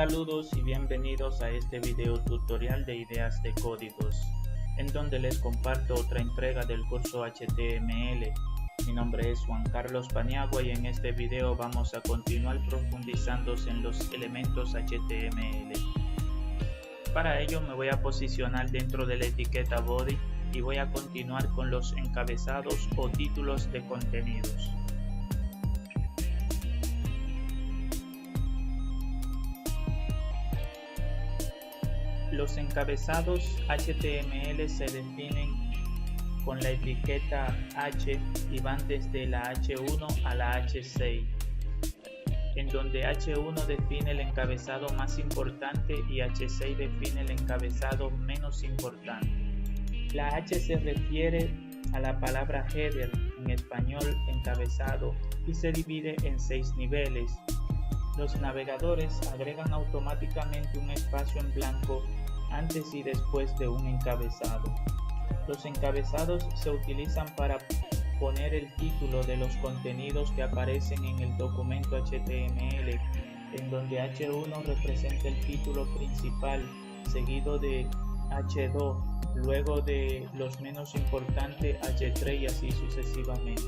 Saludos y bienvenidos a este video tutorial de ideas de códigos, en donde les comparto otra entrega del curso HTML. Mi nombre es Juan Carlos Paniagua y en este video vamos a continuar profundizando en los elementos HTML. Para ello me voy a posicionar dentro de la etiqueta body y voy a continuar con los encabezados o títulos de contenidos. Los encabezados HTML se definen con la etiqueta H y van desde la H1 a la H6, en donde H1 define el encabezado más importante y H6 define el encabezado menos importante. La H se refiere a la palabra header, en español encabezado, y se divide en 6 niveles. Los navegadores agregan automáticamente un espacio en blanco antes y después de un encabezado. Los encabezados se utilizan para poner el título de los contenidos que aparecen en el documento HTML, en donde H1 representa el título principal, seguido de H2, luego de los menos importantes H3 y así sucesivamente.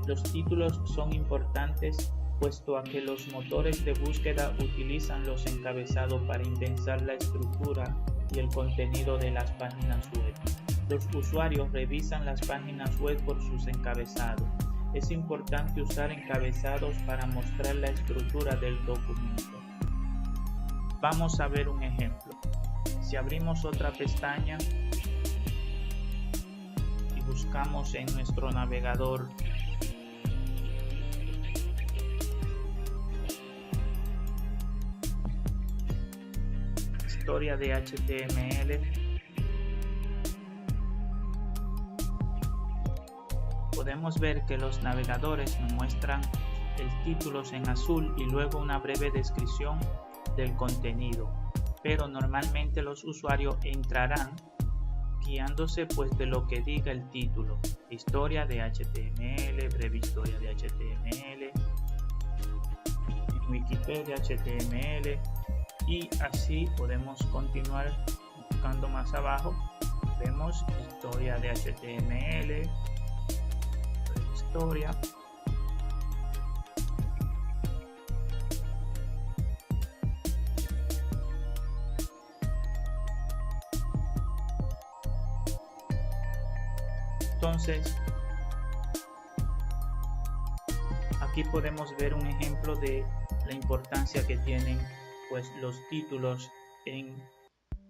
Los títulos son importantes puesto a que los motores de búsqueda utilizan los encabezados para indexar la estructura y el contenido de las páginas web. Los usuarios revisan las páginas web por sus encabezados. Es importante usar encabezados para mostrar la estructura del documento. Vamos a ver un ejemplo. Si abrimos otra pestaña y buscamos en nuestro navegador historia de HTML, podemos ver que los navegadores nos muestran el título en azul y luego una breve descripción del contenido, pero normalmente los usuarios entrarán guiándose pues de lo que diga el título: historia de HTML, breve historia de HTML, Wikipedia HTML, y así podemos continuar buscando más abajo. Vemos historia de HTML, historia, entonces aquí podemos ver un ejemplo de la importancia que tienen pues los títulos en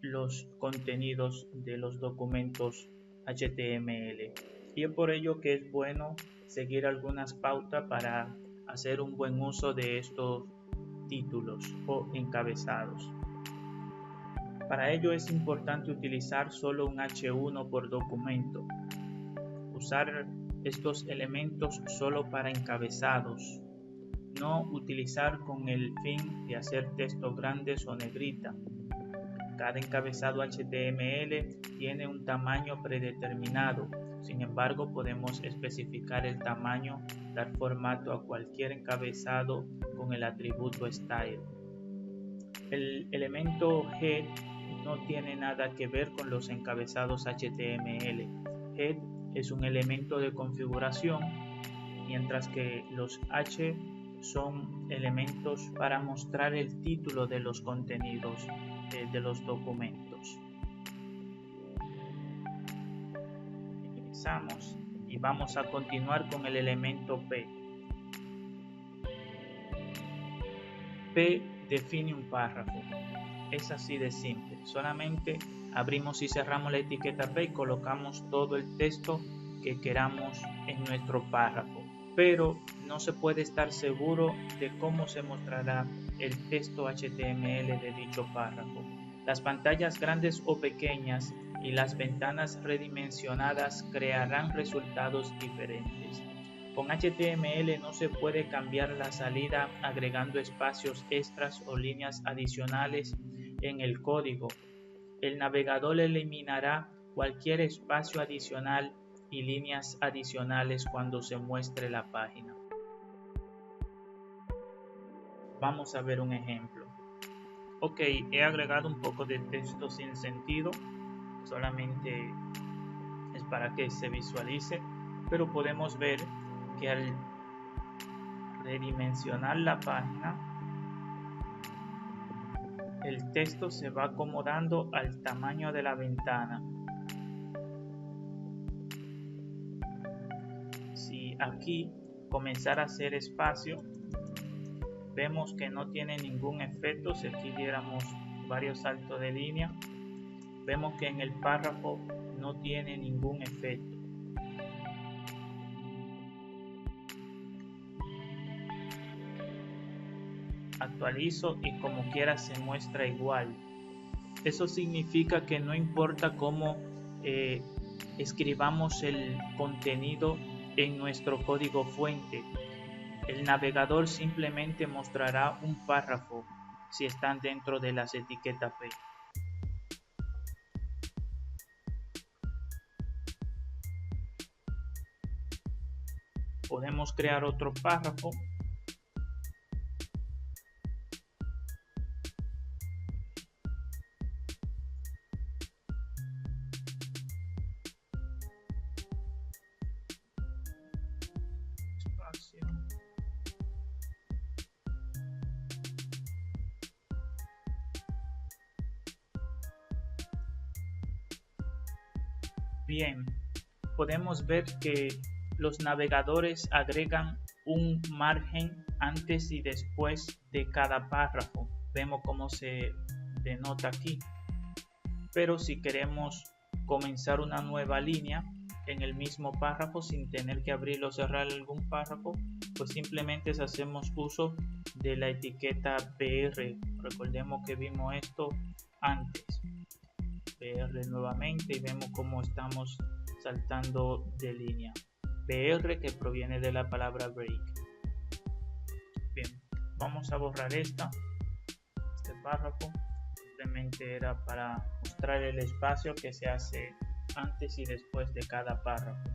los contenidos de los documentos HTML, y es por ello que es bueno seguir algunas pautas para hacer un buen uso de estos títulos o encabezados. Para ello es importante utilizar solo un H1 por documento, usar estos elementos solo para encabezados, no utilizar con el fin de hacer texto grandes o negrita. Cada encabezado HTML tiene un tamaño predeterminado, sin embargo podemos especificar el tamaño, dar formato a cualquier encabezado con el atributo style. El elemento head no tiene nada que ver con los encabezados HTML. Head es un elemento de configuración, mientras que los H son elementos para mostrar el título de los contenidos de los documentos. Minimizamos y vamos a continuar con el elemento P. P define un párrafo. Es así de simple. Solamente abrimos y cerramos la etiqueta P y colocamos todo el texto que queramos en nuestro párrafo, pero no se puede estar seguro de cómo se mostrará el texto HTML de dicho párrafo. Las pantallas grandes o pequeñas y las ventanas redimensionadas crearán resultados diferentes. Con HTML no se puede cambiar la salida agregando espacios extras o líneas adicionales en el código. El navegador eliminará cualquier espacio adicional y líneas adicionales cuando se muestre la página. Vamos a ver un ejemplo. Ok, he agregado un poco de texto sin sentido, solamente es para que se visualice, pero podemos ver que al redimensionar la página, el texto se va acomodando al tamaño de la ventana. Si aquí comenzara a hacer espacio, vemos que no tiene ningún efecto. Si aquí diéramos varios saltos de línea, vemos que en el párrafo no tiene ningún efecto. Actualizo y como quiera se muestra igual. Eso significa que no importa cómo escribamos el contenido en nuestro código fuente, el navegador simplemente mostrará un párrafo si están dentro de las etiquetas P. Podemos crear otro párrafo. Espacio. Bien, podemos ver que los navegadores agregan un margen antes y después de cada párrafo. Vemos cómo se denota aquí. Pero si queremos comenzar una nueva línea en el mismo párrafo sin tener que abrir o cerrar algún párrafo, pues simplemente hacemos uso de la etiqueta BR. Recordemos que vimos esto antes. BR nuevamente y vemos cómo estamos saltando de línea. BR que proviene de la palabra break. Bien, vamos a borrar este párrafo. Simplemente era para mostrar el espacio que se hace antes y después de cada párrafo.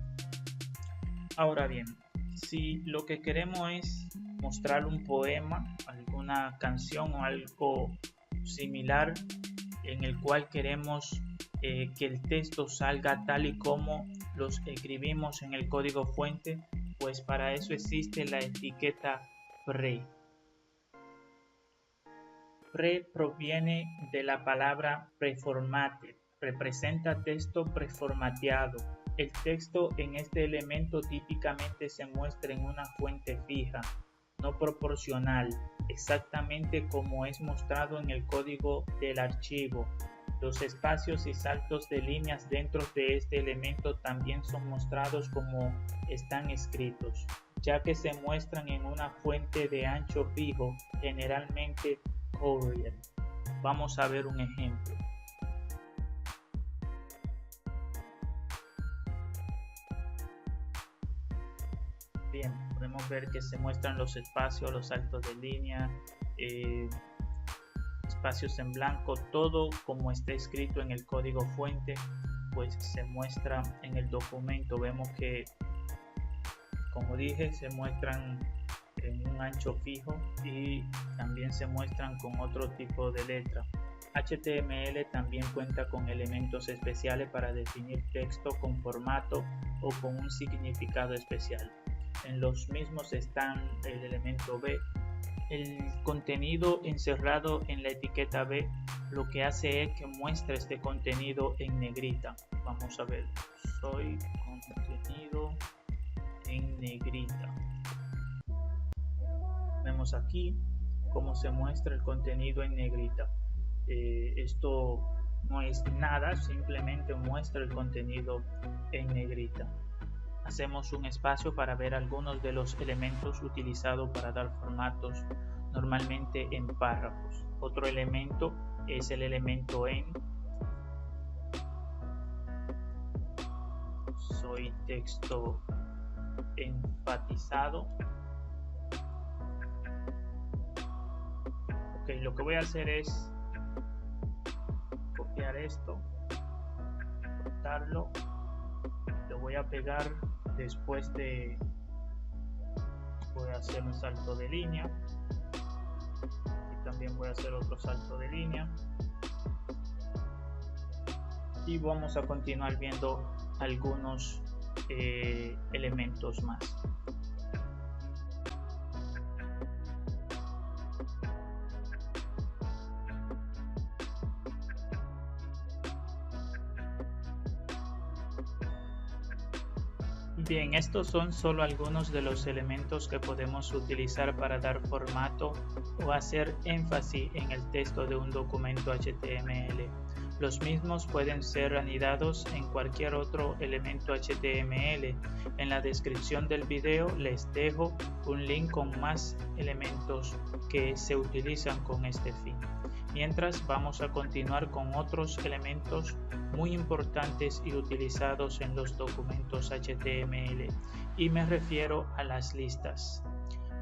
Ahora bien, si lo que queremos es mostrar un poema, alguna canción o algo similar en el cual queremos que el texto salga tal y como los escribimos en el código fuente, pues para eso existe la etiqueta pre. Pre proviene de la palabra preformatted, representa texto preformateado. El texto en este elemento típicamente se muestra en una fuente fija, no proporcional, exactamente como es mostrado en el código del archivo. Los espacios y saltos de líneas dentro de este elemento también son mostrados como están escritos, ya que se muestran en una fuente de ancho fijo, generalmente Courier. Vamos a ver un ejemplo. Bien, podemos ver que se muestran los espacios, los saltos de línea, espacios en blanco, todo como está escrito en el código fuente, pues se muestra en el documento. Vemos que, como dije, se muestran en un ancho fijo y también se muestran con otro tipo de letra. HTML también cuenta con elementos especiales para definir texto con formato o con un significado especial. En los mismos están el elemento B. El contenido encerrado en la etiqueta B lo que hace es que muestre este contenido en negrita. Vamos a ver, soy contenido en negrita. Vemos aquí cómo se muestra el contenido en negrita. Esto no es nada, simplemente muestra el contenido en negrita. Hacemos un espacio para ver algunos de los elementos utilizados para dar formatos, normalmente en párrafos. Otro elemento es el elemento en. Soy texto enfatizado. Ok, lo que voy a hacer es copiar esto, cortarlo, lo voy a pegar después de, voy a hacer un salto de línea y También voy a hacer otro salto de línea. Y vamos a continuar viendo algunos elementos más. Bien, estos son solo algunos de los elementos que podemos utilizar para dar formato o hacer énfasis en el texto de un documento HTML. Los mismos pueden ser anidados en cualquier otro elemento HTML. En la descripción del video les dejo un link con más elementos que se utilizan con este fin. Mientras, vamos a continuar con otros elementos muy importantes y utilizados en los documentos HTML, y me refiero a las listas.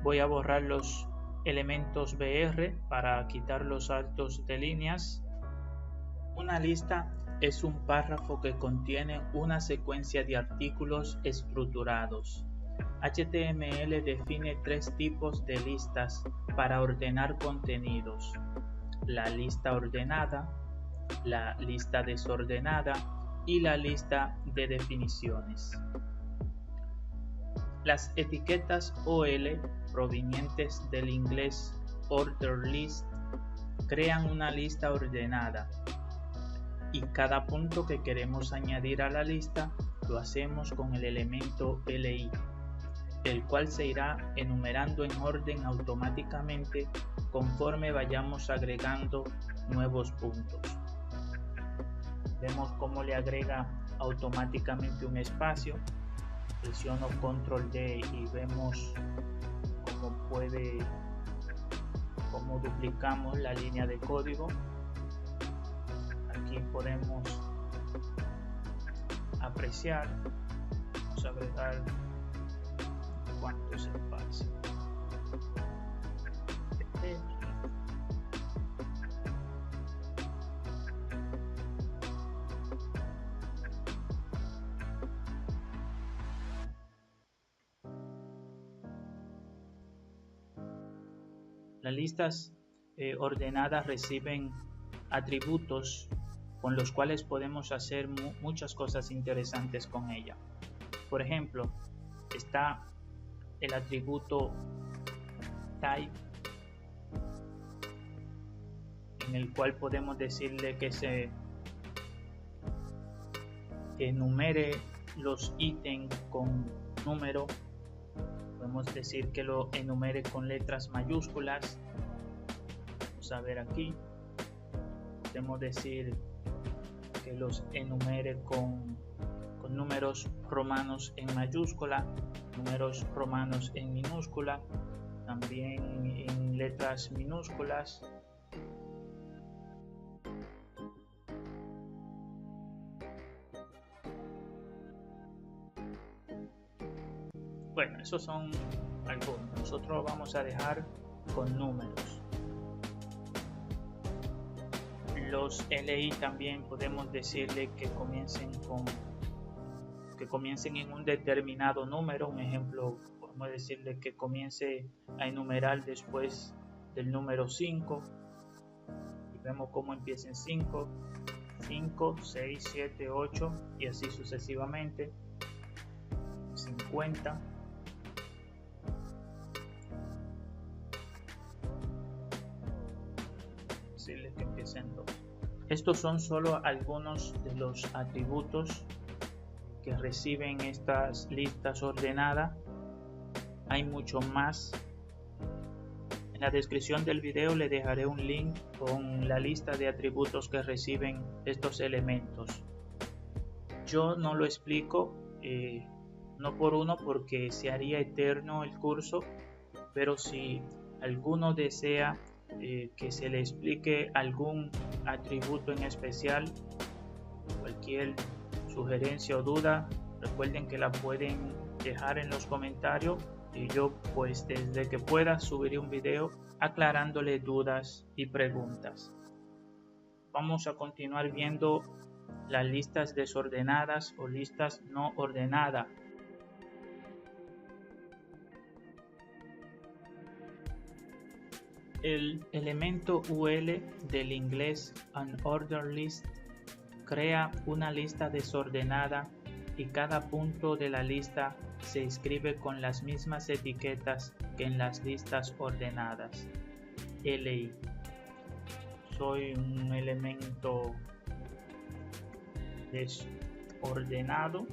Voy a borrar los elementos BR para quitar los saltos de líneas. Una lista es un párrafo que contiene una secuencia de artículos estructurados. HTML define tres tipos de listas para ordenar contenidos: la lista ordenada, la lista desordenada y la lista de definiciones. Las etiquetas OL provenientes del inglés order list crean una lista ordenada, y cada punto que queremos añadir a la lista lo hacemos con el elemento LI, el cual se irá enumerando en orden automáticamente conforme vayamos agregando nuevos puntos. Vemos cómo le agrega automáticamente un espacio. Presiono Control D y vemos cómo duplicamos la línea de código. Aquí podemos apreciar, vamos a agregar cuántos espacios. Las listas ordenadas reciben atributos con los cuales podemos hacer muchas cosas interesantes con ella. Por ejemplo, está el atributo type, en el cual podemos decirle que enumere los ítems con número. Podemos decir que lo enumere con letras mayúsculas. Vamos a ver aquí. Podemos decir que los enumere con números romanos en mayúscula, números romanos en minúscula, también en letras minúsculas. Bueno, esos son algunos. Nosotros vamos a dejar con números. Los LI también podemos decirle que comiencen en un determinado número. Un ejemplo, podemos decirle que comience a enumerar después del número 5. Y vemos cómo empieza en 5, 6, 7, 8 y así sucesivamente. 50. Decirle que empiece en 2. Estos son solo algunos de los atributos que reciben estas listas ordenadas. Hay mucho más. En la descripción del video le dejaré un link con la lista de atributos que reciben estos elementos. Yo no lo explico no por uno, porque se haría eterno el curso, pero si alguno desea que se le explique algún atributo en especial, cualquier sugerencia o duda, recuerden que la pueden dejar en los comentarios y yo, pues desde que pueda, subiré un video aclarándole dudas y preguntas. Vamos a continuar viendo las listas desordenadas o listas no ordenadas. El elemento UL del inglés unordered list crea una lista desordenada y cada punto de la lista se escribe con las mismas etiquetas que en las listas ordenadas. LI. Soy un elemento desordenado.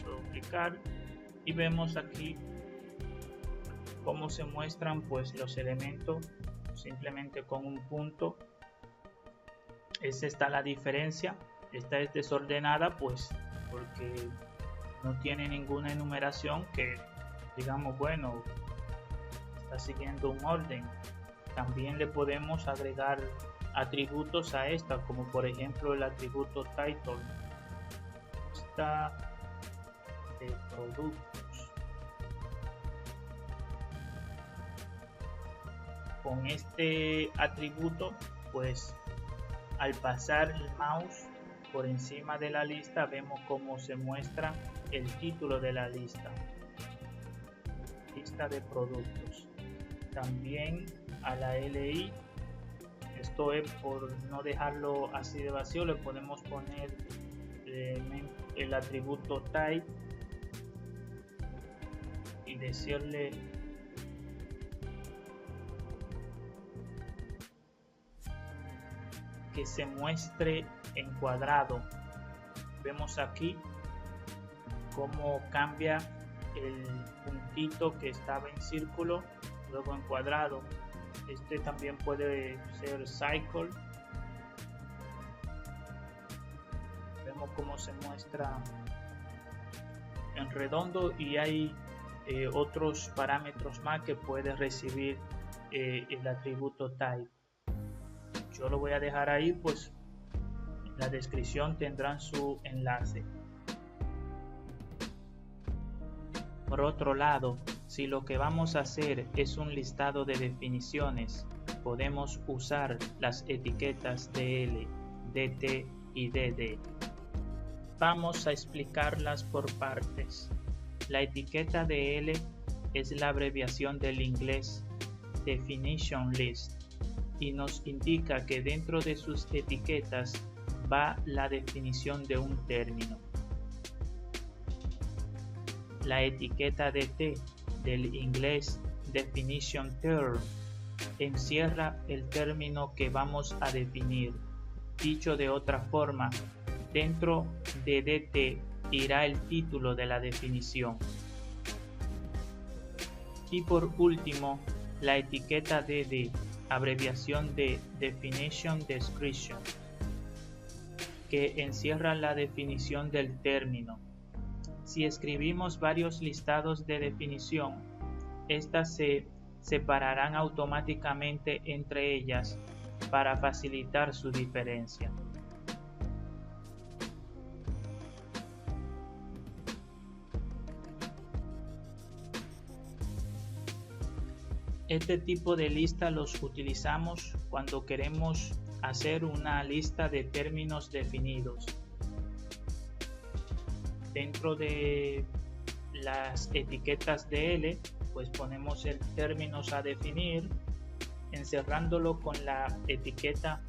Voy a aplicar y vemos aquí cómo se muestran pues los elementos simplemente con un punto. Esta está la diferencia. Esta es desordenada pues porque no tiene ninguna enumeración que digamos bueno está siguiendo un orden. También le podemos agregar atributos a esta, como por ejemplo el atributo title, lista de productos. Con este atributo pues al pasar el mouse por encima de la lista vemos cómo se muestra el título de la lista de productos. También a la LI, esto es por no dejarlo así de vacío, le podemos poner el atributo type y decirle que se muestre en cuadrado. Vemos aquí cómo cambia el puntito que estaba en círculo luego en cuadrado. Este también puede ser cycle. Vemos cómo se muestra en redondo y hay otros parámetros más que puede recibir el atributo type. Yo lo voy a dejar ahí, pues en la descripción tendrán su enlace. Por otro lado, si lo que vamos a hacer es un listado de definiciones, podemos usar las etiquetas DL, DT y DD. Vamos a explicarlas por partes. La etiqueta DL es la abreviación del inglés Definition List y nos indica que dentro de sus etiquetas va la definición de un término. La etiqueta DT del inglés Definition Term encierra el término que vamos a definir. Dicho de otra forma, dentro de DT irá el título de la definición. Y por último, la etiqueta DD, abreviación de Definition Description, que encierra la definición del término. Si escribimos varios listados de definición, estas se separarán automáticamente entre ellas para facilitar su diferencia. Este tipo de lista los utilizamos cuando queremos hacer una lista de términos definidos. Dentro de las etiquetas DL, pues ponemos el términos a definir, encerrándolo con la etiqueta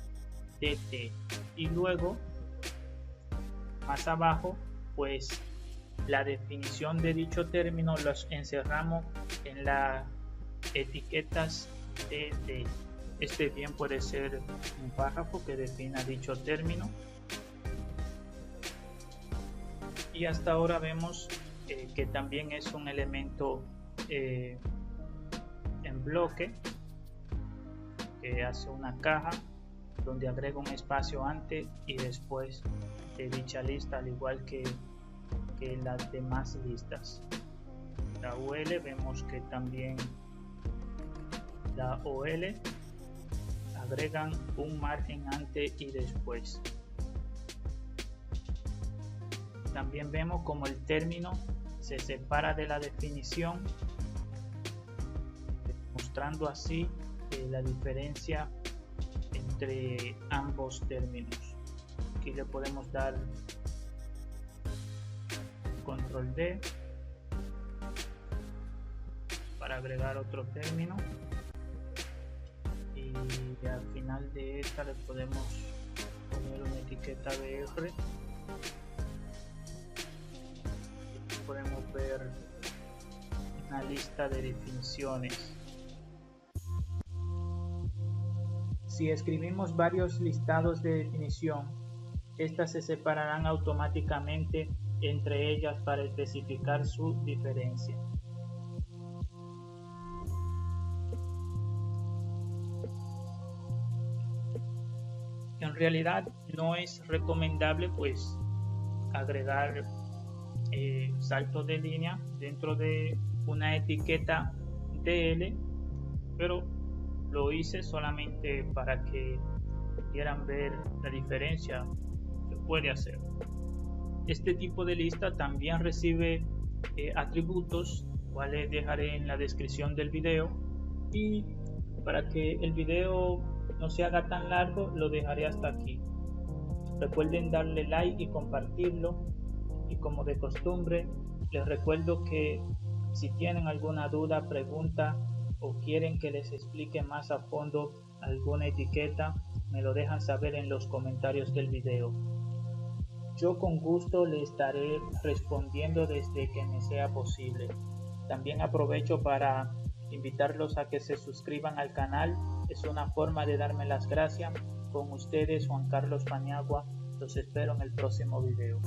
DT. Y luego, más abajo, pues la definición de dicho término los encerramos en las etiquetas DD. Este bien puede ser un párrafo que defina dicho término. Y hasta ahora vemos que también es un elemento en bloque que hace una caja donde agrega un espacio antes y después de dicha lista, al igual que las demás listas. La UL vemos que también la OL agregan un margen antes y después. También vemos como el término se separa de la definición, mostrando así la diferencia entre ambos términos. Aquí le podemos dar control D para para agregar otro término, y al final de esta le podemos poner una etiqueta BR. Podemos ver una lista de definiciones. Si escribimos varios listados de definición, estas se separarán automáticamente entre ellas para especificar su diferencia. En realidad no es recomendable pues agregar saltos de línea dentro de una etiqueta DL, pero lo hice solamente para que pudieran ver la diferencia que puede hacer. Este tipo de lista también recibe atributos, cuales dejaré en la descripción del video, y para que el video no se haga tan largo lo dejaré hasta aquí. Recuerden darle like y compartirlo, y como de costumbre les recuerdo que si tienen alguna duda, pregunta o quieren que les explique más a fondo alguna etiqueta, me lo dejan saber en los comentarios del video. Yo con gusto le estaré respondiendo desde que me sea posible. También aprovecho para invitarlos a que se suscriban al canal. Es una forma de darme las gracias. Con ustedes, Juan Carlos Paniagua. Los espero en el próximo video.